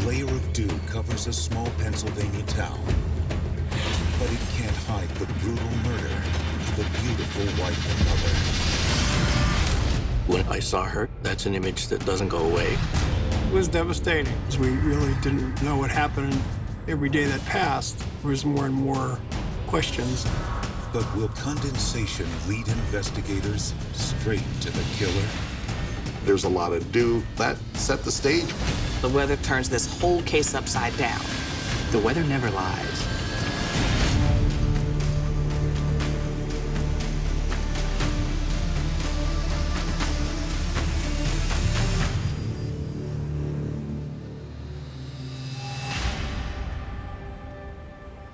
layer of dew covers a small Pennsylvania town, but it can't hide the brutal murder of a beautiful wife and mother. When I saw her, that's an image that doesn't go away. It was devastating, because we really didn't know what happened. Every day that passed, there was more and more questions. But will condensation lead investigators straight to the killer? There's a lot of dew. That set the stage. The weather turns this whole case upside down. The weather never lies.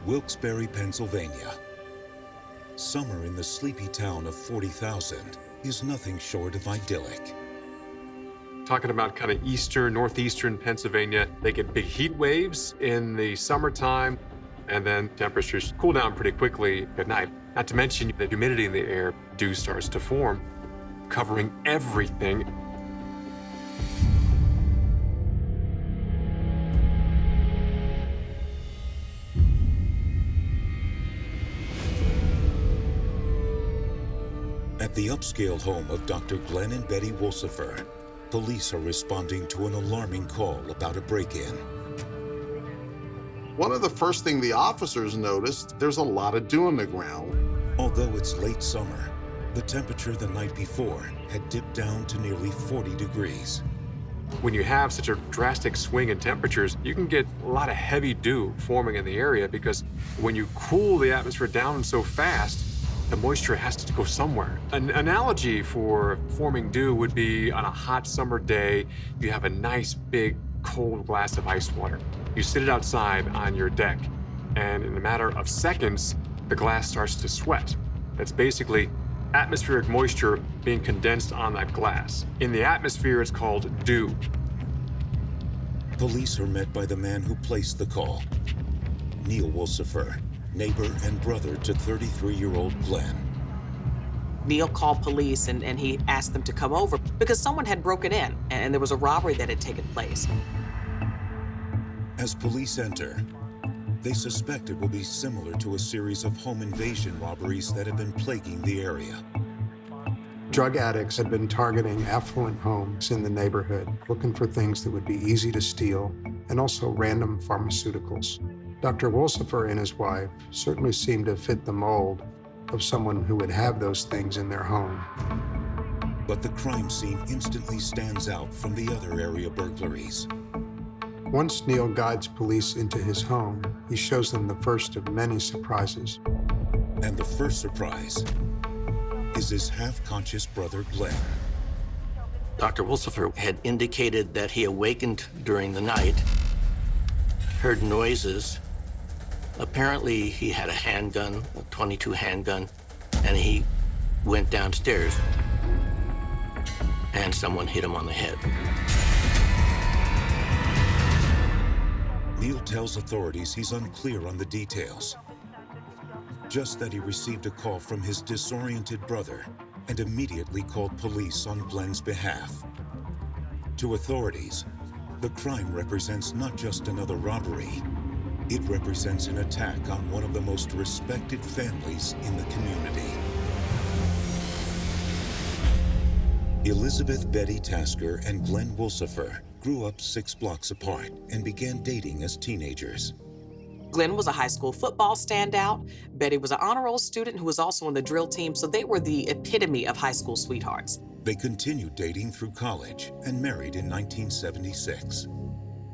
Wilkes-Barre, Pennsylvania. Summer in the sleepy town of 40,000 is nothing short of idyllic. Talking about kind of eastern, northeastern Pennsylvania, they get big heat waves in the summertime, and then temperatures cool down pretty quickly at night. Not to mention the humidity in the air, dew starts to form, covering everything. At the upscale home of Dr. Glenn and Betty Wolsifer, police are responding to an alarming call about a break-in. One of the first things the officers noticed, there's a lot of dew on the ground. Although it's late summer, the temperature the night before had dipped down to nearly 40 degrees. When you have such a drastic swing in temperatures, you can get a lot of heavy dew forming in the area, because when you cool the atmosphere down so fast, the moisture has to go somewhere. An analogy for forming dew would be on a hot summer day, you have a nice big cold glass of ice water. You sit it outside on your deck, and in a matter of seconds, the glass starts to sweat. That's basically atmospheric moisture being condensed on that glass. In the atmosphere, it's called dew. Police are met by the man who placed the call, Neil Wolsifer, neighbor and brother to 33-year-old Glenn. Neil called police and he asked them to come over because someone had broken in and there was a robbery that had taken place. As police enter, they suspect it will be similar to a series of home invasion robberies that have been plaguing the area. Drug addicts had been targeting affluent homes in the neighborhood, looking for things that would be easy to steal, and also random pharmaceuticals. Dr. Wolsifer and his wife certainly seemed to fit the mold of someone who would have those things in their home. But the crime scene instantly stands out from the other area burglaries. Once Neil guides police into his home, he shows them the first of many surprises. And the first surprise is his half-conscious brother, Glenn. Dr. Wolsifer had indicated that he awakened during the night, heard noises. Apparently, he had a handgun, a .22 handgun, and he went downstairs, and someone hit him on the head. Neil tells authorities he's unclear on the details. Just that he received a call from his disoriented brother and immediately called police on Glenn's behalf. To authorities, the crime represents not just another robbery, it represents an attack on one of the most respected families in the community. Elizabeth Betty Tasker and Glenn Wolsifer grew up 6 blocks apart and began dating as teenagers. Glenn was a high school football standout. Betty was an honor roll student who was also on the drill team, so they were the epitome of high school sweethearts. They continued dating through college and married in 1976.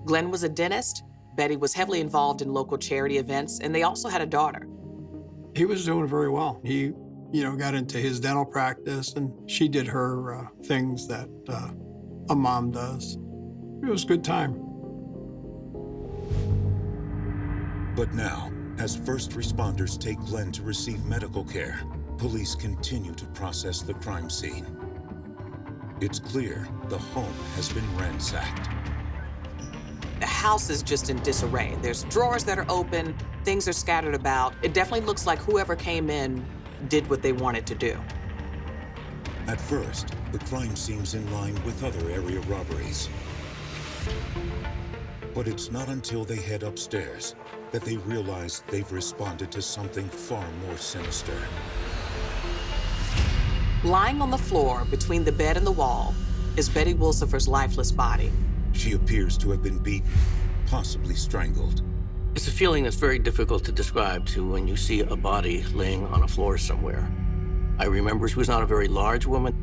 Glenn was a dentist. Betty was heavily involved in local charity events, and they also had a daughter. He was doing very well. He, got into his dental practice, and she did her things that a mom does. It was a good time. But now, as first responders take Glenn to receive medical care, police continue to process the crime scene. It's clear the home has been ransacked. The house is just in disarray. There's drawers that are open, things are scattered about. It definitely looks like whoever came in did what they wanted to do. At first, the crime seems in line with other area robberies. But it's not until they head upstairs that they realize they've responded to something far more sinister. Lying on the floor between the bed and the wall is Betty Wilsifer's lifeless body. She appears to have been beaten, possibly strangled. It's a feeling that's very difficult to describe to when you see a body laying on a floor somewhere. I remember she was not a very large woman.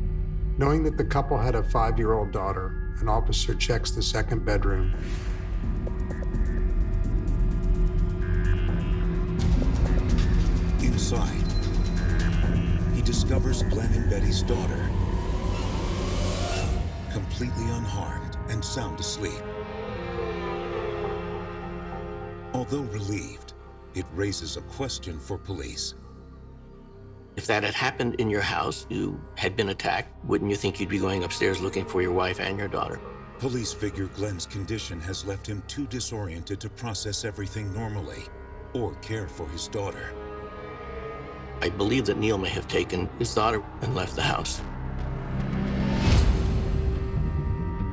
Knowing that the couple had a 5-year-old daughter, an officer checks the second bedroom. Inside, he discovers Glenn and Betty's daughter, completely unharmed and sound asleep. Although relieved, it raises a question for police. If that had happened in your house, you had been attacked, wouldn't you think you'd be going upstairs looking for your wife and your daughter? Police figure Glenn's condition has left him too disoriented to process everything normally or care for his daughter. I believe that Neil may have taken his daughter and left the house.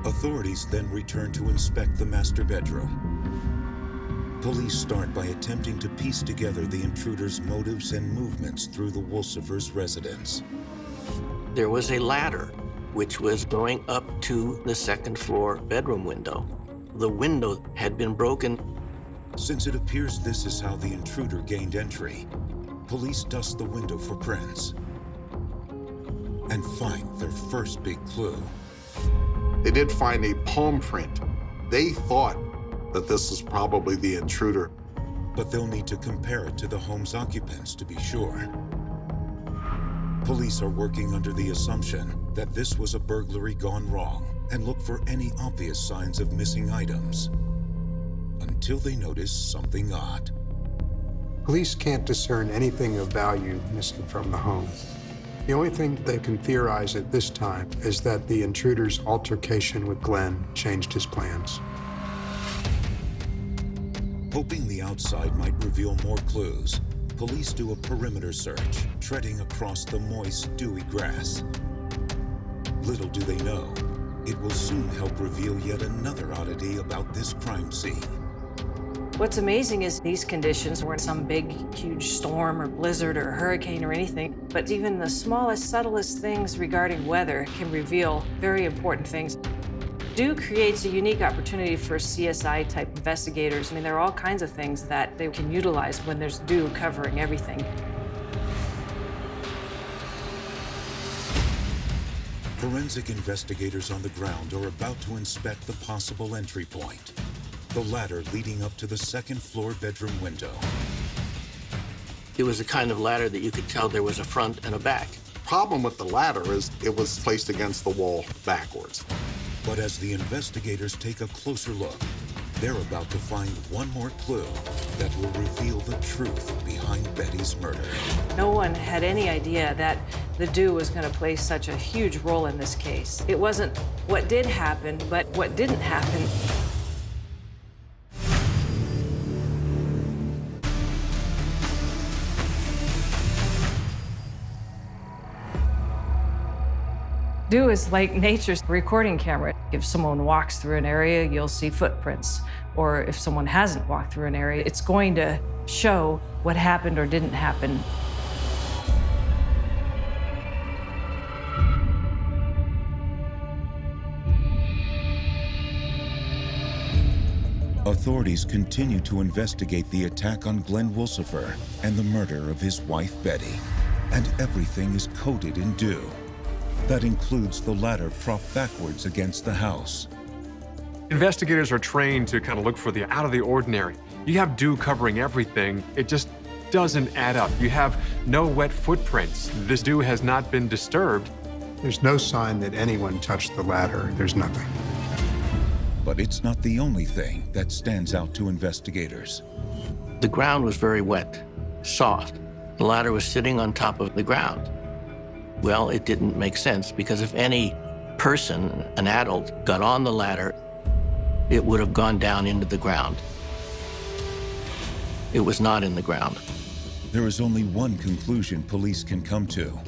Authorities then return to inspect the master bedroom. Police start by attempting to piece together the intruder's motives and movements through the Wilsifers' residence. There was a ladder which was going up to the second floor bedroom window. The window had been broken. Since it appears this is how the intruder gained entry, police dust the window for prints and find their first big clue. They did find a palm print. They thought that this is probably the intruder. But they'll need to compare it to the home's occupants to be sure. Police are working under the assumption that this was a burglary gone wrong and look for any obvious signs of missing items until they notice something odd. Police can't discern anything of value missing from the home. The only thing they can theorize at this time is that the intruder's altercation with Glenn changed his plans. Hoping the outside might reveal more clues, police do a perimeter search, treading across the moist, dewy grass. Little do they know, it will soon help reveal yet another oddity about this crime scene. What's amazing is these conditions weren't some big, huge storm or blizzard or hurricane or anything, but even the smallest, subtlest things regarding weather can reveal very important things. Dew creates a unique opportunity for CSI-type investigators. I mean, there are all kinds of things that they can utilize when there's dew covering everything. Forensic investigators on the ground are about to inspect the possible entry point, the ladder leading up to the second floor bedroom window. It was the kind of ladder that you could tell there was a front and a back. Problem with the ladder is it was placed against the wall backwards. But as the investigators take a closer look, they're about to find one more clue that will reveal the truth behind Betty's murder. No one had any idea that the dew was going to play such a huge role in this case. It wasn't what did happen, but what didn't happen. Dew is like nature's recording camera. If someone walks through an area, you'll see footprints. Or if someone hasn't walked through an area, it's going to show what happened or didn't happen. Authorities continue to investigate the attack on Glenn Wilsifer and the murder of his wife, Betty. And everything is coated in dew. That includes the ladder propped backwards against the house. Investigators are trained to kind of look for the out of the ordinary. You have dew covering everything. It just doesn't add up. You have no wet footprints. This dew has not been disturbed. There's no sign that anyone touched the ladder. There's nothing. But it's not the only thing that stands out to investigators. The ground was very wet, soft. The ladder was sitting on top of the ground. Well, it didn't make sense because if any person, an adult, got on the ladder, it would have gone down into the ground. It was not in the ground. There is only one conclusion police can come to.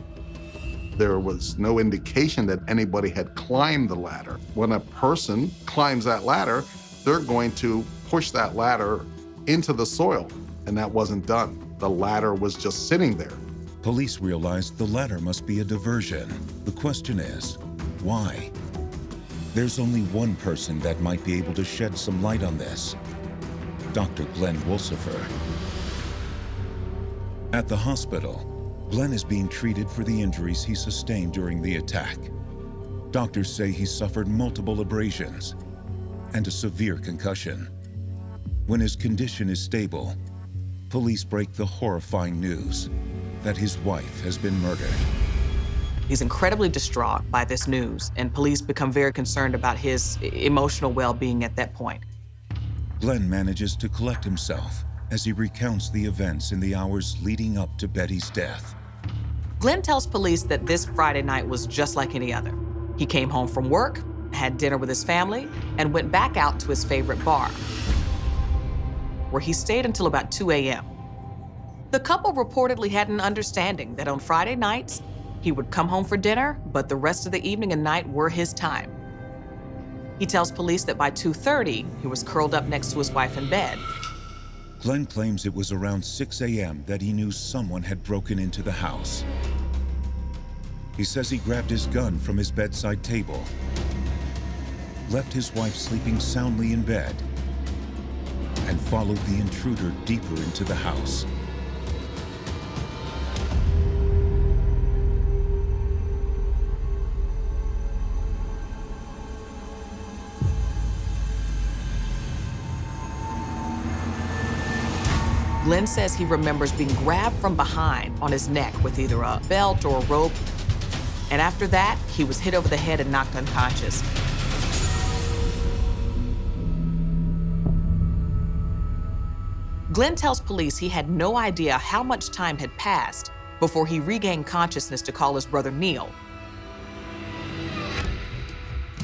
There was no indication that anybody had climbed the ladder. When a person climbs that ladder, they're going to push that ladder into the soil, and that wasn't done. The ladder was just sitting there. Police realized the ladder must be a diversion. The question is, why? There's only one person that might be able to shed some light on this: Dr. Glenn Wolsifer. At the hospital, Glenn is being treated for the injuries he sustained during the attack. Doctors say he suffered multiple abrasions and a severe concussion. When his condition is stable, police break the horrifying news that his wife has been murdered. He's incredibly distraught by this news, and police become very concerned about his emotional well-being at that point. Glenn manages to collect himself as he recounts the events in the hours leading up to Betty's death. Glenn tells police that this Friday night was just like any other. He came home from work, had dinner with his family, and went back out to his favorite bar, where he stayed until about 2 a.m. The couple reportedly had an understanding that on Friday nights, he would come home for dinner, but the rest of the evening and night were his time. He tells police that by 2:30, he was curled up next to his wife in bed. Glenn claims it was around 6 a.m. that he knew someone had broken into the house. He says he grabbed his gun from his bedside table, left his wife sleeping soundly in bed, and followed the intruder deeper into the house. Glenn says he remembers being grabbed from behind on his neck with either a belt or a rope, and after that, he was hit over the head and knocked unconscious. Glenn tells police he had no idea how much time had passed before he regained consciousness to call his brother Neil.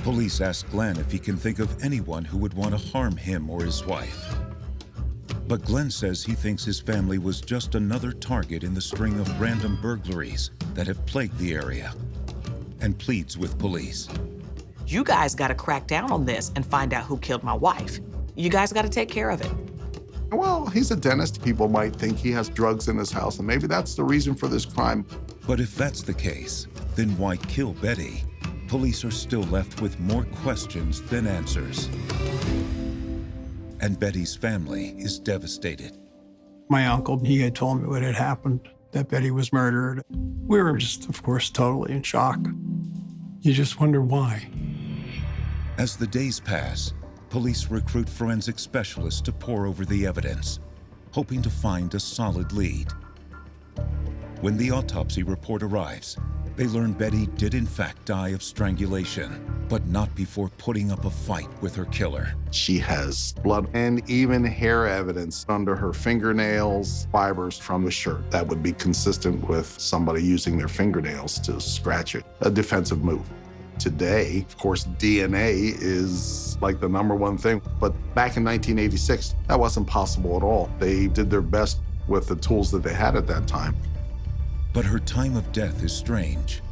Police ask Glenn if he can think of anyone who would want to harm him or his wife. But Glenn says he thinks his family was just another target in the string of random burglaries that have plagued the area, and pleads with police. You guys gotta crack down on this and find out who killed my wife. You guys gotta take care of it. Well, he's a dentist. People might think he has drugs in his house, and maybe that's the reason for this crime. But if that's the case, then why kill Betty? Police are still left with more questions than answers. And Betty's family is devastated. My uncle, he had told me what had happened, that Betty was murdered. We were just, of course, totally in shock. You just wonder why. As the days pass, police recruit forensic specialists to pore over the evidence, hoping to find a solid lead. When the autopsy report arrives, they learn Betty did in fact die of strangulation, but not before putting up a fight with her killer. She has blood and even hair evidence under her fingernails, fibers from the shirt that would be consistent with somebody using their fingernails to scratch it. A defensive move. Today, of course, DNA is like the #1 thing, but back in 1986, that wasn't possible at all. They did their best with the tools that they had at that time. But her time of death is strange.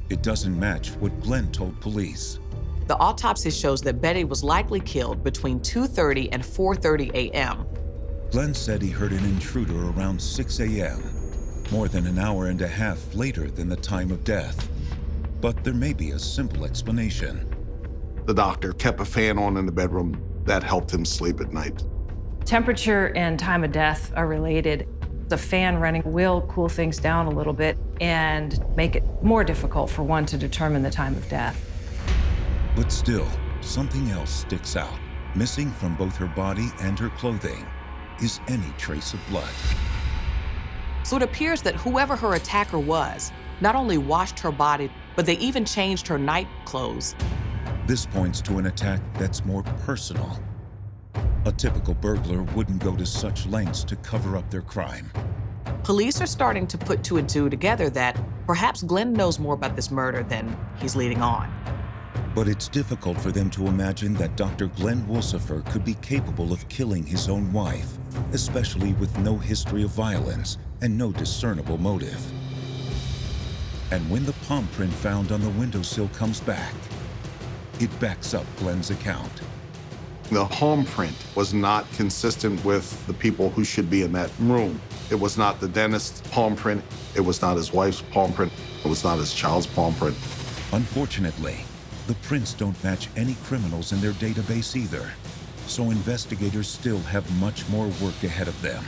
It doesn't match what Glenn told police. The autopsy shows that Betty was likely killed between 2:30 and 4:30 a.m. Glenn said he heard an intruder around 6 a.m., more than an hour and a half later than the time of death. But there may be a simple explanation. The doctor kept a fan on in the bedroom. That helped him sleep at night. Temperature and time of death are related. The fan running will cool things down a little bit and make it more difficult for one to determine the time of death. But still, something else sticks out. Missing from both her body and her clothing is any trace of blood. So it appears that whoever her attacker was not only washed her body, but they even changed her night clothes. This points to an attack that's more personal. A typical burglar wouldn't go to such lengths to cover up their crime. Police are starting to put two and two together that perhaps Glenn knows more about this murder than he's leading on. But it's difficult for them to imagine that Dr. Glenn Wolsifer could be capable of killing his own wife, especially with no history of violence and no discernible motive. And when the palm print found on the windowsill comes back, it backs up Glenn's account. The palm print was not consistent with the people who should be in that room. It was not the dentist's palm print. It was not his wife's palm print. It was not his child's palm print. Unfortunately, the prints don't match any criminals in their database either, so investigators still have much more work ahead of them.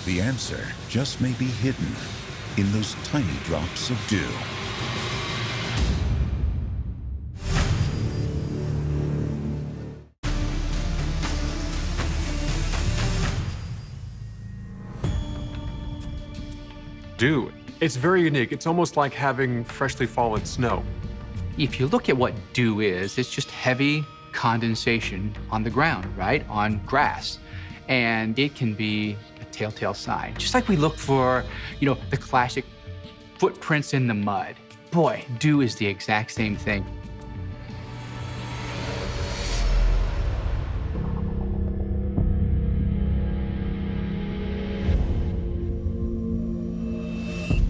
The answer just may be hidden in those tiny drops of dew. Dew. It's very unique. It's almost like having freshly fallen snow. If you look at what dew is, it's just heavy condensation on the ground, right? On grass. And it can be a telltale sign. Just like we look for, the classic footprints in the mud. Boy, dew is the exact same thing.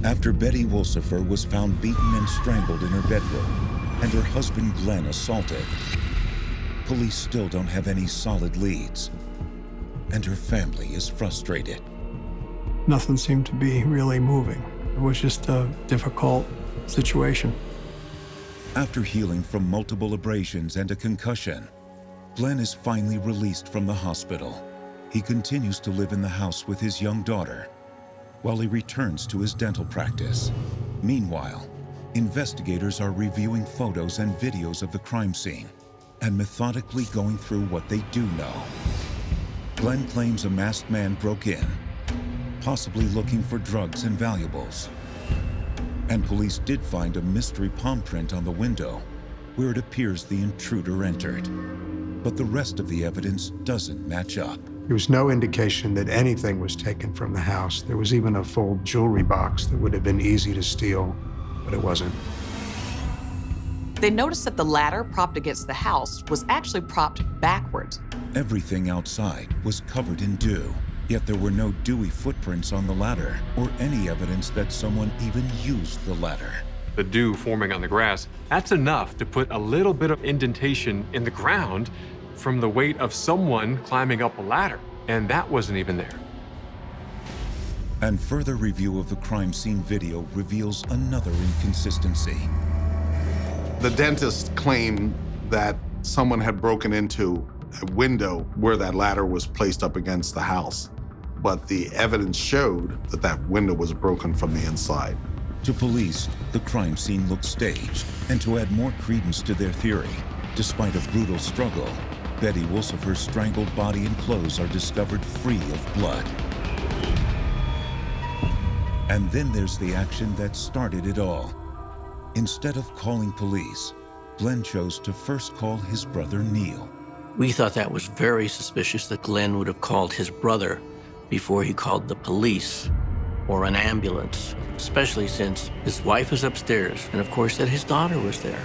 After Betty Wolsifer was found beaten and strangled in her bedroom, and her husband Glenn assaulted, police still don't have any solid leads, and her family is frustrated. Nothing seemed to be really moving. It was just a difficult situation. After healing from multiple abrasions and a concussion, Glenn is finally released from the hospital. He continues to live in the house with his young daughter, while he returns to his dental practice. Meanwhile, investigators are reviewing photos and videos of the crime scene and methodically going through what they do know. Glenn claims a masked man broke in, possibly looking for drugs and valuables. And police did find a mystery palm print on the window where it appears the intruder entered. But the rest of the evidence doesn't match up. There was no indication that anything was taken from the house. There was even a full jewelry box that would have been easy to steal, but it wasn't. They noticed that the ladder propped against the house was actually propped backwards. Everything outside was covered in dew, yet there were no dewy footprints on the ladder or any evidence that someone even used the ladder. The dew forming on the grass, that's enough to put a little bit of indentation in the ground from the weight of someone climbing up a ladder, and that wasn't even there. And further review of the crime scene video reveals another inconsistency. The dentist claimed that someone had broken into a window where that ladder was placed up against the house, but the evidence showed that that window was broken from the inside. To police, the crime scene looked staged, and to add more credence to their theory, despite a brutal struggle, Betty Wolsifer's strangled body and clothes are discovered free of blood. And then there's the action that started it all. Instead of calling police, Glenn chose to first call his brother Neil. We thought that was very suspicious that Glenn would have called his brother before he called the police or an ambulance, especially since his wife was upstairs and of course that his daughter was there.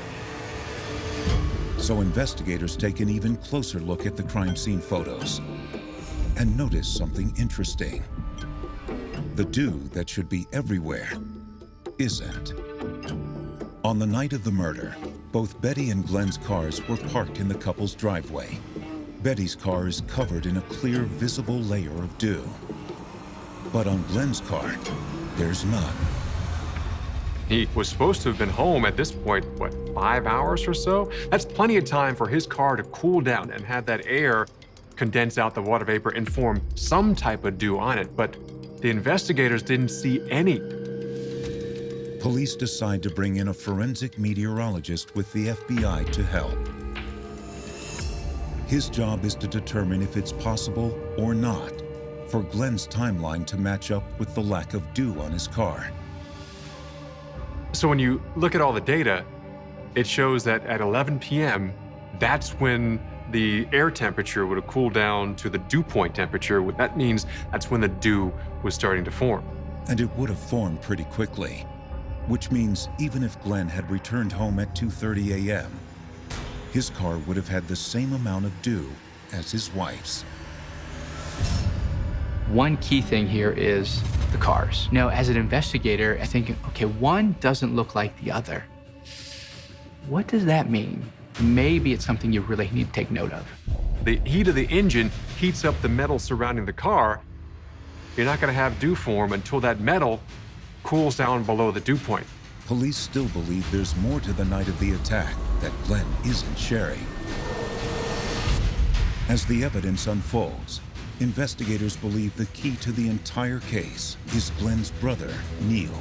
So investigators take an even closer look at the crime scene photos and notice something interesting. The dew that should be everywhere isn't. On the night of the murder, both Betty and Glenn's cars were parked in the couple's driveway. Betty's car is covered in a clear, visible layer of dew. But on Glenn's car, there's none. He was supposed to have been home at this point, 5 hours or so? That's plenty of time for his car to cool down and have that air condense out the water vapor and form some type of dew on it, but the investigators didn't see any. Police decide to bring in a forensic meteorologist with the FBI to help. His job is to determine if it's possible or not for Glenn's timeline to match up with the lack of dew on his car. So when you look at all the data, it shows that at 11 p.m., that's when the air temperature would have cooled down to the dew point temperature. That means that's when the dew was starting to form. And it would have formed pretty quickly, which means even if Glenn had returned home at 2:30 a.m., his car would have had the same amount of dew as his wife's. One key thing here is the cars. Now, as an investigator, I think, okay, one doesn't look like the other. What does that mean? Maybe it's something you really need to take note of. the heat of the engine heats up the metal surrounding the car, you're not going to have dew form until that metal cools down below the dew point. Police still believe there's more to the night of the attack that Glenn isn't sharing. As the evidence unfolds, investigators believe the key to the entire case is Glenn's brother, Neil.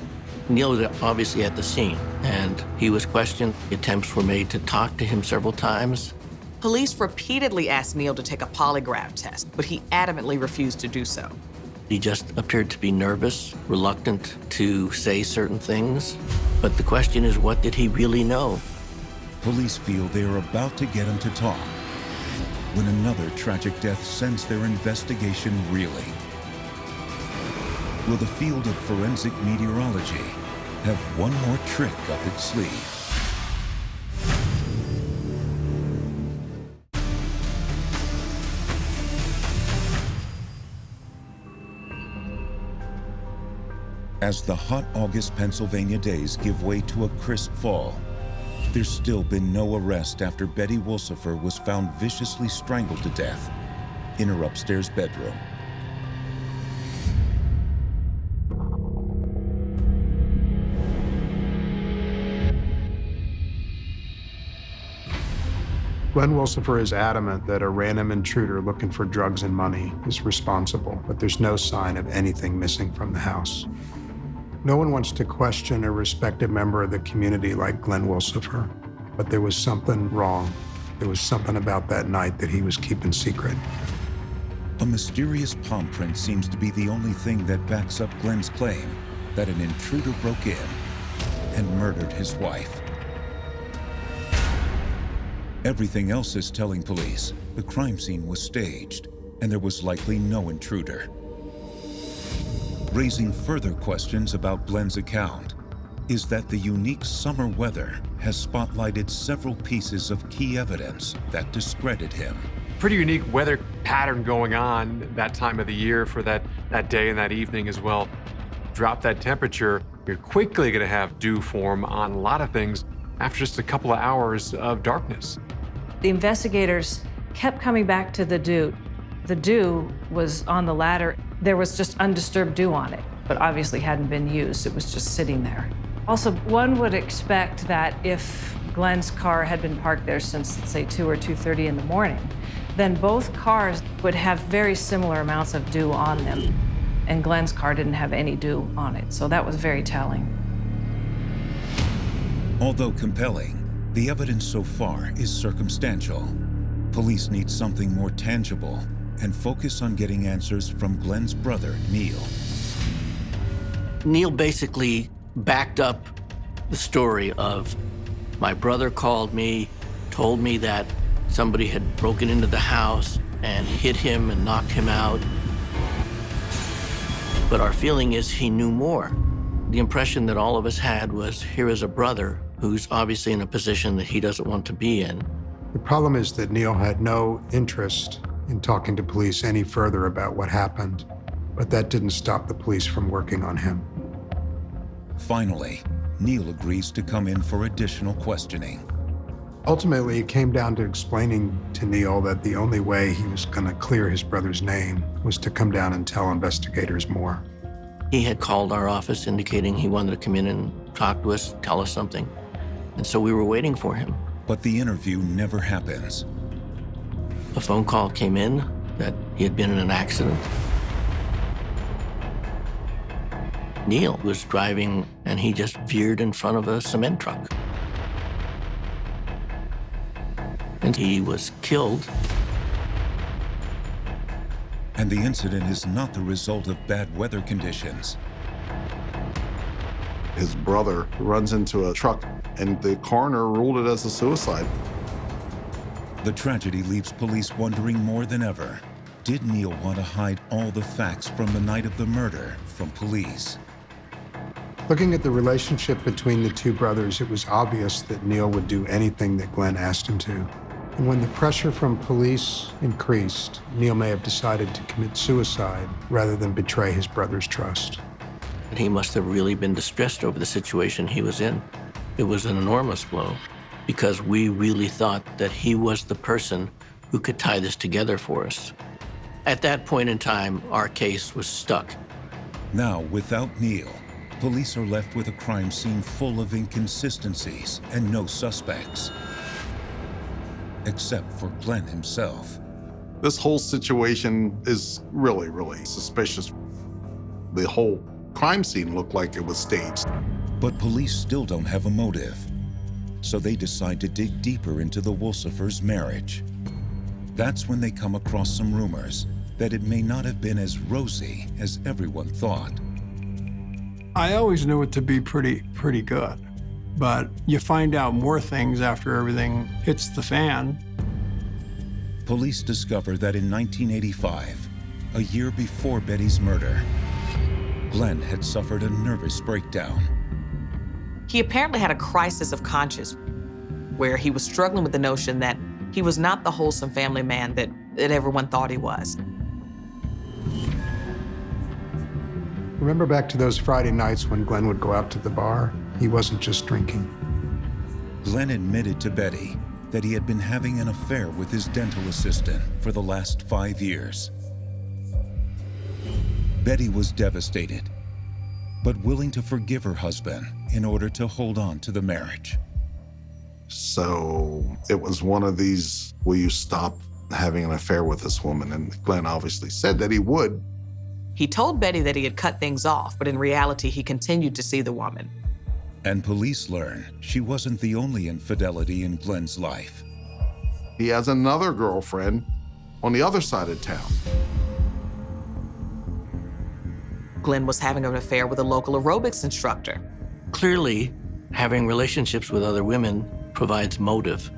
Neil was obviously at the scene, and he was questioned. Attempts were made to talk to him several times. Police repeatedly asked Neil to take a polygraph test, but he adamantly refused to do so. He just appeared to be nervous, reluctant to say certain things. But the question is, what did he really know? Police feel they are about to get him to talk when another tragic death sends their investigation reeling. Will the field of forensic meteorology have one more trick up its sleeve? As the hot August Pennsylvania days give way to a crisp fall, there's still been no arrest after Betty Wolsifer was found viciously strangled to death in her upstairs bedroom. Glenn Wolsifer is adamant that a random intruder looking for drugs and money is responsible, but there's no sign of anything missing from the house. No one wants to question a respected member of the community like Glenn Wolsifer, but there was something wrong. There was something about that night that he was keeping secret. A mysterious palm print seems to be the only thing that backs up Glenn's claim that an intruder broke in and murdered his wife. Everything else is telling police the crime scene was staged and there was likely no intruder. Raising further questions about Glenn's account is that the unique summer weather has spotlighted several pieces of key evidence that discredit him. Pretty unique weather pattern going on that time of the year for that day and that evening as well. Drop that temperature, you're quickly going to have dew form on a lot of things after just a couple of hours of darkness. The investigators kept coming back to the dew. The dew was on the ladder. There was just undisturbed dew on it, but obviously hadn't been used. It was just sitting there. Also, one would expect that if Glenn's car had been parked there since, say, 2 or 2:30 in the morning, then both cars would have very similar amounts of dew on them. And Glenn's car didn't have any dew on it, so that was very telling. Although compelling, the evidence so far is circumstantial. Police need something more tangible and focus on getting answers from Glenn's brother, Neil. Neil basically backed up the story of, my brother called me, told me that somebody had broken into the house and hit him and knocked him out. But our feeling is he knew more. The impression that all of us had was, here is a brother who's obviously in a position that he doesn't want to be in. The problem is that Neil had no interest in talking to police any further about what happened, but that didn't stop the police from working on him. Finally, Neil agrees to come in for additional questioning. Ultimately, it came down to explaining to Neil that the only way he was going to clear his brother's name was to come down and tell investigators more. He had called our office indicating he wanted to come in and talk to us, tell us something. And so we were waiting for him. But the interview never happens. A phone call came in that he had been in an accident. Neil was driving and he just veered in front of a cement truck. And he was killed. And the incident is not the result of bad weather conditions. His brother runs into a truck, and the coroner ruled it as a suicide. The tragedy leaves police wondering more than ever. Did Neil want to hide all the facts from the night of the murder from police? Looking at the relationship between the two brothers, it was obvious that Neil would do anything that Glenn asked him to. And when the pressure from police increased, Neil may have decided to commit suicide rather than betray his brother's trust. He must have really been distressed over the situation he was in. It was an enormous blow because we really thought that he was the person who could tie this together for us. At that point in time, our case was stuck. Now, without Neil, police are left with a crime scene full of inconsistencies and no suspects. Except for Glenn himself. This whole situation is really, really suspicious. The whole crime scene looked like it was staged. But police still don't have a motive. So they decide to dig deeper into the Wolsifers' marriage. That's when they come across some rumors that it may not have been as rosy as everyone thought. I always knew it to be pretty good, but you find out more things after everything hits the fan. Police discover that in 1985, a year before Betty's murder, Glenn had suffered a nervous breakdown. He apparently had a crisis of conscience where he was struggling with the notion that he was not the wholesome family man that everyone thought he was. Remember back to those Friday nights when Glenn would go out to the bar? He wasn't just drinking. Glenn admitted to Betty that he had been having an affair with his dental assistant for the last 5 years. Betty was devastated, but willing to forgive her husband in order to hold on to the marriage. So it was one of these, will you stop having an affair with this woman? And Glenn obviously said that he would. He told Betty that he had cut things off, but in reality, he continued to see the woman. And police learn she wasn't the only infidelity in Glenn's life. He has another girlfriend on the other side of town. Glenn was having an affair with a local aerobics instructor. Clearly, having relationships with other women provides motive,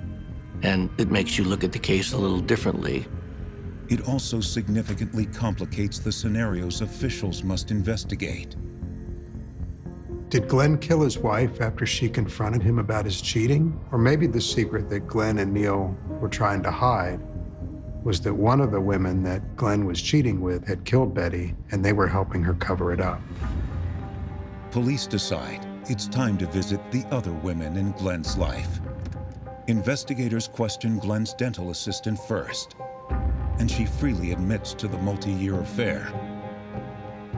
and it makes you look at the case a little differently. It also significantly complicates the scenarios officials must investigate. Did Glenn kill his wife after she confronted him about his cheating? Or maybe the secret that Glenn and Neil were trying to hide was that one of the women that Glenn was cheating with had killed Betty, and they were helping her cover it up. Police decide it's time to visit the other women in Glenn's life. Investigators question Glenn's dental assistant first, and she freely admits to the multi-year affair.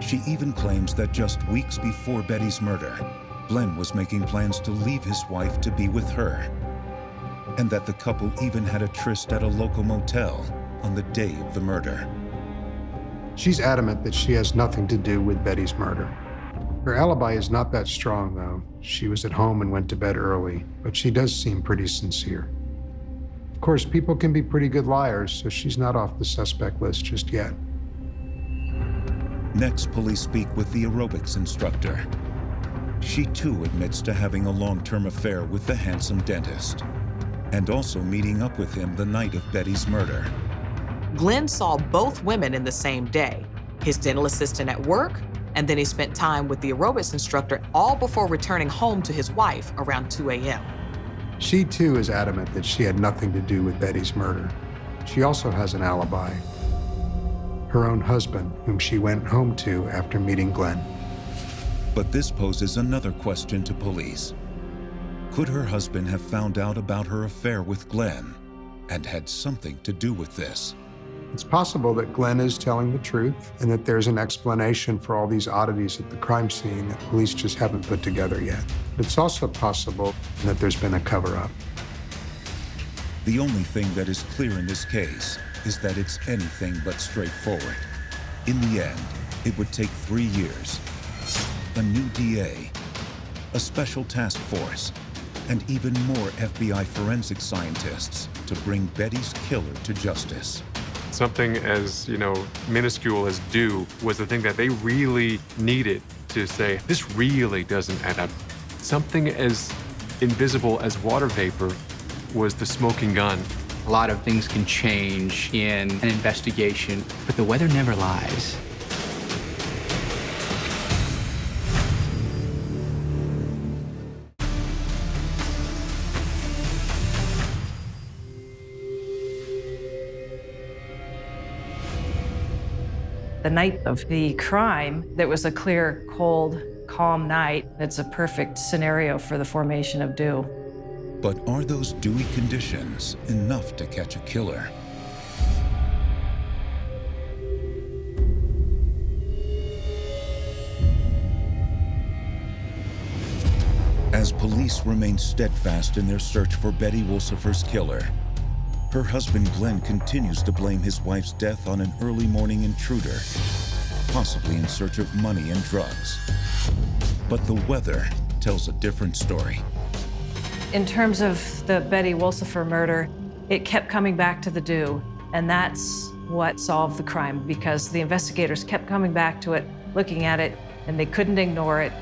She even claims that just weeks before Betty's murder, Glenn was making plans to leave his wife to be with her, and that the couple even had a tryst at a local motel on the day of the murder. She's adamant that she has nothing to do with Betty's murder. Her alibi is not that strong, though. She was at home and went to bed early, but she does seem pretty sincere. Of course, people can be pretty good liars, so she's not off the suspect list just yet. Next, police speak with the aerobics instructor. She too admits to having a long-term affair with the handsome dentist, and also meeting up with him the night of Betty's murder. Glenn saw both women in the same day, his dental assistant at work, and then he spent time with the aerobics instructor all before returning home to his wife around 2 a.m. She too is adamant that she had nothing to do with Betty's murder. She also has an alibi. Her own husband, whom she went home to after meeting Glenn. But this poses another question to police. Could her husband have found out about her affair with Glenn and had something to do with this? It's possible that Glenn is telling the truth and that there's an explanation for all these oddities at the crime scene that police just haven't put together yet. But it's also possible that there's been a cover-up. The only thing that is clear in this case is that it's anything but straightforward. In the end, it would take 3 years, a new DA, a special task force, and even more FBI forensic scientists to bring Betty's killer to justice. Something as, minuscule as dew was the thing that they really needed to say, this really doesn't add up. Something as invisible as water vapor was the smoking gun. A lot of things can change in an investigation, but the weather never lies. The night of the crime, there was a clear, cold, calm night. It's a perfect scenario for the formation of dew. But are those dewy conditions enough to catch a killer? As police remain steadfast in their search for Betty Wolsifer's killer, her husband Glenn continues to blame his wife's death on an early morning intruder, possibly in search of money and drugs. But the weather tells a different story. In terms of the Betty Wolsifer murder, it kept coming back to the dew, and that's what solved the crime, because the investigators kept coming back to it, looking at it, and they couldn't ignore it.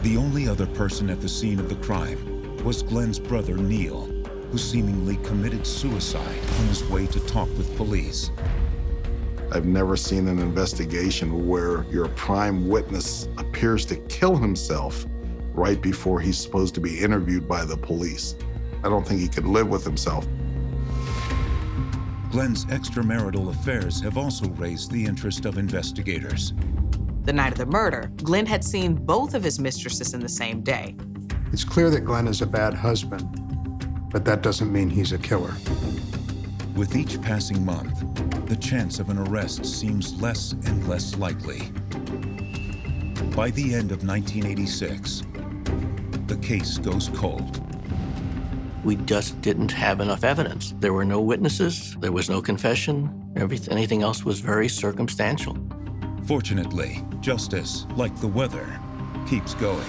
The only other person at the scene of the crime was Glenn's brother, Neil, who seemingly committed suicide on his way to talk with police. I've never seen an investigation where your prime witness appears to kill himself right before he's supposed to be interviewed by the police. I don't think he could live with himself. Glenn's extramarital affairs have also raised the interest of investigators. The night of the murder, Glenn had seen both of his mistresses in the same day. It's clear that Glenn is a bad husband, but that doesn't mean he's a killer. With each passing month, the chance of an arrest seems less and less likely. By the end of 1986, the case goes cold. We just didn't have enough evidence. There were no witnesses, there was no confession. Anything else was very circumstantial. Fortunately, justice, like the weather, keeps going.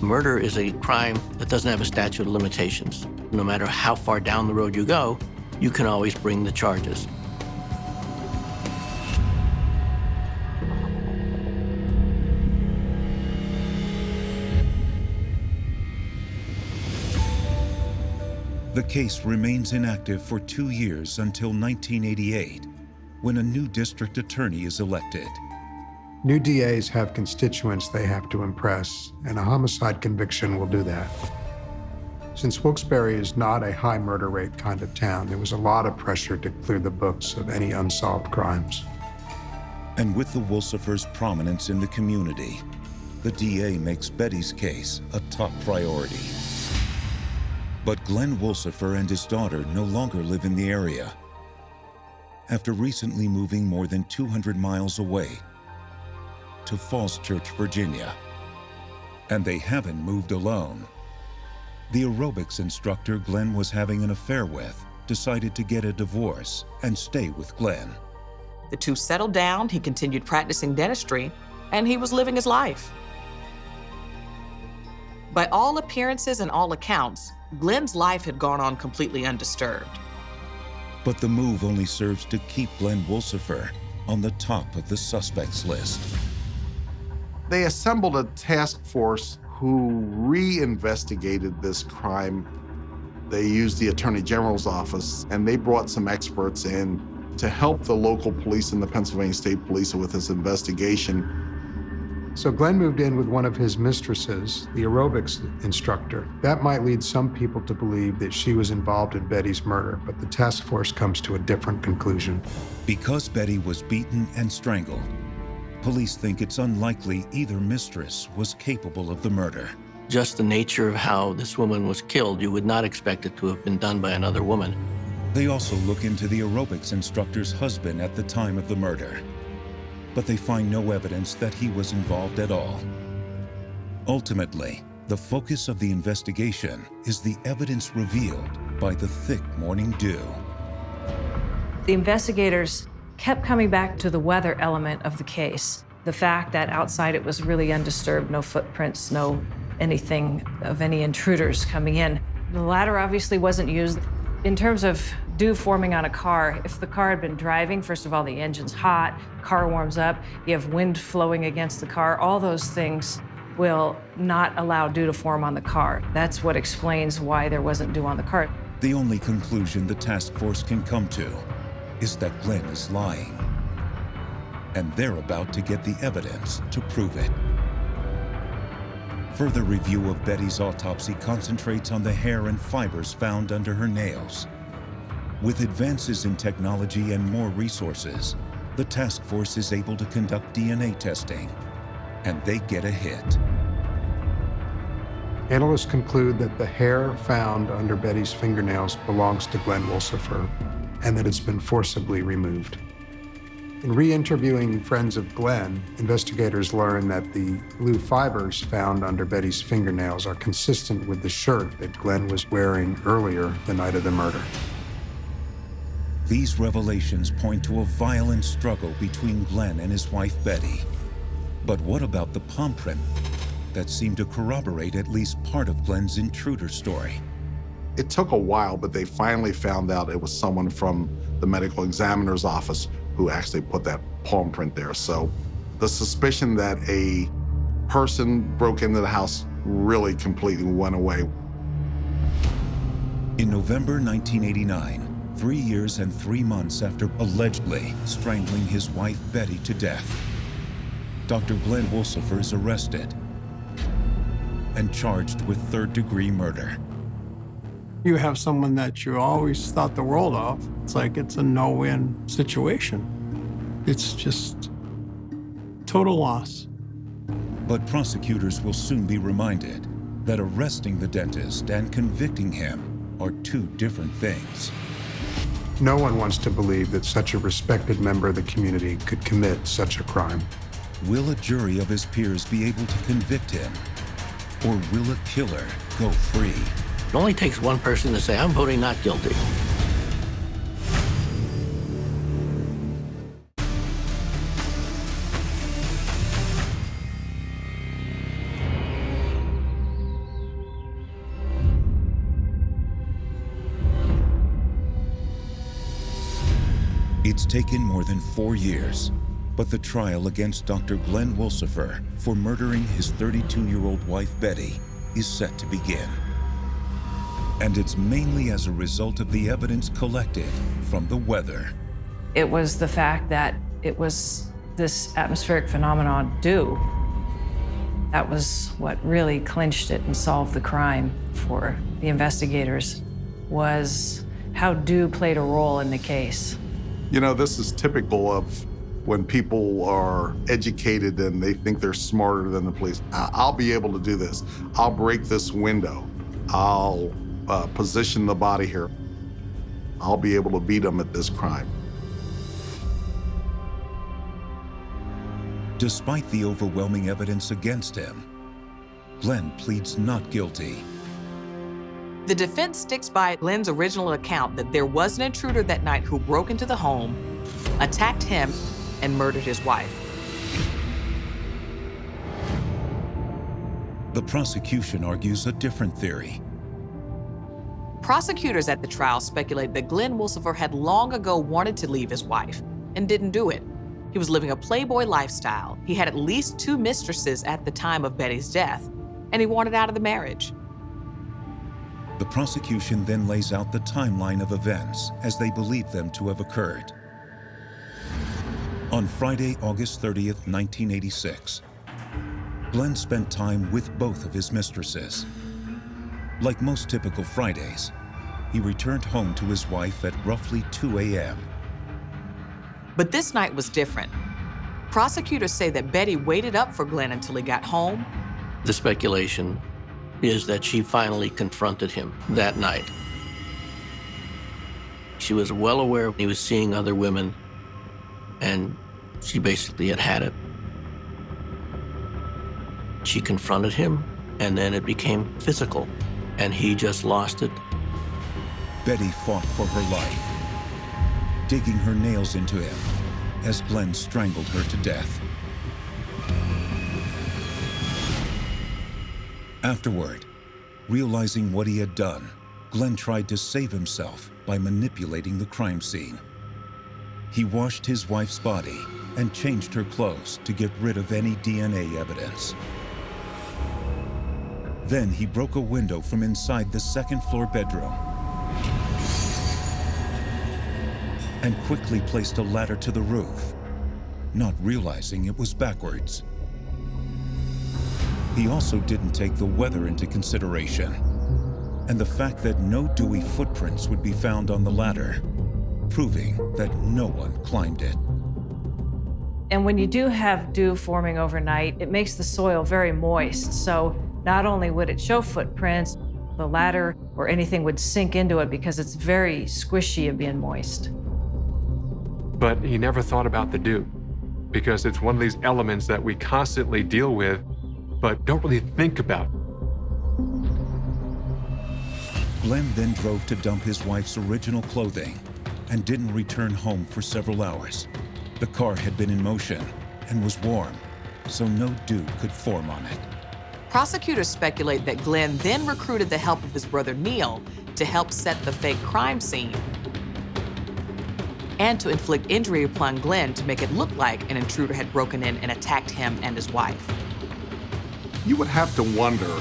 Murder is a crime that doesn't have a statute of limitations. No matter how far down the road you go, you can always bring the charges. The case remains inactive for 2 years until 1988, when a new district attorney is elected. New DAs have constituents they have to impress, and a homicide conviction will do that. Since Wilkes-Barre is not a high murder rate kind of town, there was a lot of pressure to clear the books of any unsolved crimes. And with the Wolsifers' prominence in the community, the DA makes Betty's case a top priority. But Glenn Wolsifer and his daughter no longer live in the area. After recently moving more than 200 miles away to Falls Church, Virginia. And they haven't moved alone. The aerobics instructor Glenn was having an affair with decided to get a divorce and stay with Glenn. The two settled down, he continued practicing dentistry, and he was living his life. By all appearances and all accounts, Glenn's life had gone on completely undisturbed. But the move only serves to keep Glenn Wolsifer on the top of the suspects list. They assembled a task force who re-investigated this crime. They used the Attorney General's office, and they brought some experts in to help the local police and the Pennsylvania State Police with this investigation. So Glenn moved in with one of his mistresses, the aerobics instructor. That might lead some people to believe that she was involved in Betty's murder, but the task force comes to a different conclusion. Because Betty was beaten and strangled, police think it's unlikely either mistress was capable of the murder. Just the nature of how this woman was killed, you would not expect it to have been done by another woman. They also look into the aerobics instructor's husband at the time of the murder, but they find no evidence that he was involved at all. Ultimately, the focus of the investigation is the evidence revealed by the thick morning dew. The investigators kept coming back to the weather element of the case. The fact that outside it was really undisturbed, no footprints, no anything of any intruders coming in. The ladder obviously wasn't used. In terms of dew forming on a car, if the car had been driving, first of all, the engine's hot, car warms up, you have wind flowing against the car, all those things will not allow dew to form on the car. That's what explains why there wasn't dew on the car. The only conclusion the task force can come to is that Glenn is lying. And they're about to get the evidence to prove it. Further review of Betty's autopsy concentrates on the hair and fibers found under her nails. With advances in technology and more resources, the task force is able to conduct DNA testing, and they get a hit. Analysts conclude that the hair found under Betty's fingernails belongs to Glenn Wolsifer, and that it's been forcibly removed. In re-interviewing friends of Glenn, investigators learned that the blue fibers found under Betty's fingernails are consistent with the shirt that Glenn was wearing earlier the night of the murder. These revelations point to a violent struggle between Glenn and his wife, Betty. But what about the palm print that seemed to corroborate at least part of Glenn's intruder story? It took a while, but they finally found out it was someone from the medical examiner's office who actually put that palm print there. So the suspicion that a person broke into the house really completely went away. In November 1989, 3 years and 3 months after allegedly strangling his wife Betty to death, Dr. Glenn Wolsifer is arrested and charged with third-degree murder. You have someone that you always thought the world of. It's like it's a no-win situation. It's just total loss. But prosecutors will soon be reminded that arresting the dentist and convicting him are two different things. No one wants to believe that such a respected member of the community could commit such a crime. Will a jury of his peers be able to convict him? Or will a killer go free? It only takes one person to say, I'm voting not guilty. It's taken more than 4 years, but the trial against Dr. Glenn Wolsifer for murdering his 32-year-old wife Betty is set to begin. And it's mainly as a result of the evidence collected from the weather. It was the fact that it was this atmospheric phenomenon, dew. That was what really clinched it and solved the crime for the investigators, was how dew played a role in the case. You know, this is typical of when people are educated and they think they're smarter than the police. I'll be able to do this. I'll break this window. I'll position the body here. I'll be able to beat them at this crime. Despite the overwhelming evidence against him, Glenn pleads not guilty. The defense sticks by Glenn's original account that there was an intruder that night who broke into the home, attacked him, and murdered his wife. The prosecution argues a different theory. Prosecutors at the trial speculate that Glenn Wolsifer had long ago wanted to leave his wife and didn't do it. He was living a playboy lifestyle. He had at least 2 mistresses at the time of Betty's death, and he wanted out of the marriage. The prosecution then lays out the timeline of events as they believe them to have occurred. On Friday, August 30th, 1986, Glenn spent time with both of his mistresses. Like most typical Fridays, he returned home to his wife at roughly 2 a.m. But this night was different. Prosecutors say that Betty waited up for Glenn until he got home. The speculation is that she finally confronted him that night. She was well aware he was seeing other women, and she basically had it. She confronted him, and then it became physical, and he just lost it. Betty fought for her life, digging her nails into him as Glenn strangled her to death. Afterward, realizing what he had done, Glenn tried to save himself by manipulating the crime scene. He washed his wife's body and changed her clothes to get rid of any DNA evidence. Then he broke a window from inside the second-floor bedroom and quickly placed a ladder to the roof, not realizing it was backwards. He also didn't take the weather into consideration, and the fact that no dewy footprints would be found on the ladder, proving that no one climbed it. And when you do have dew forming overnight, it makes the soil very moist. So not only would it show footprints, the ladder or anything would sink into it because it's very squishy of being moist. but he never thought about the do, because it's one of these elements that we constantly deal with, but don't really think about. Glenn then drove to dump his wife's original clothing and didn't return home for several hours. The car had been in motion and was warm, so no dew could form on it. Prosecutors speculate that Glenn then recruited the help of his brother Neil to help set the fake crime scene and to inflict injury upon Glenn to make it look like an intruder had broken in and attacked him and his wife. You would have to wonder,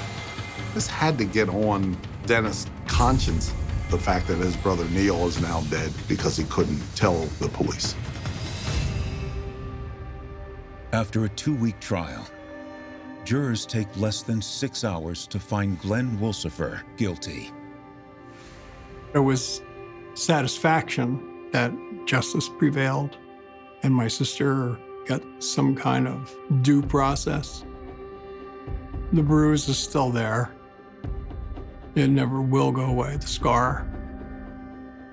this had to get on Dennis' conscience, the fact that his brother Neil is now dead because he couldn't tell the police. After a 2-week trial, jurors take less than 6 hours to find Glenn Wolsifer guilty. There was satisfaction that justice prevailed and my sister got some kind of due process. The bruise is still there. It never will go away, the scar.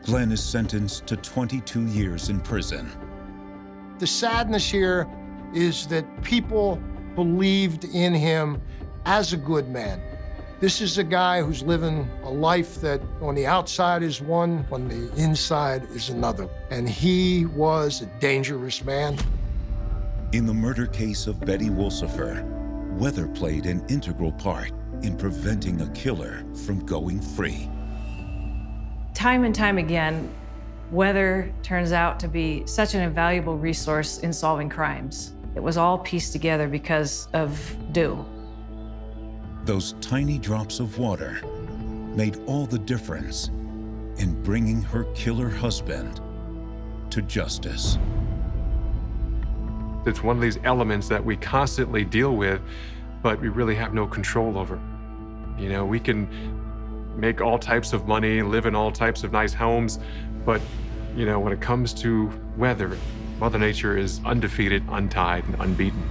Glenn is sentenced to 22 years in prison. The sadness here is that people believed in him as a good man. This is a guy who's living a life that on the outside is one, on the inside is another. And he was a dangerous man. In the murder case of Betty Wolsifer, weather played an integral part in preventing a killer from going free. Time and time again, weather turns out to be such an invaluable resource in solving crimes. It was all pieced together because of dew. Those tiny drops of water made all the difference in bringing her killer husband to justice. It's one of these elements that we constantly deal with, but we really have no control over. You know, we can make all types of money, live in all types of nice homes, but, you know, when it comes to weather, Mother Nature is undefeated, untied, and unbeaten.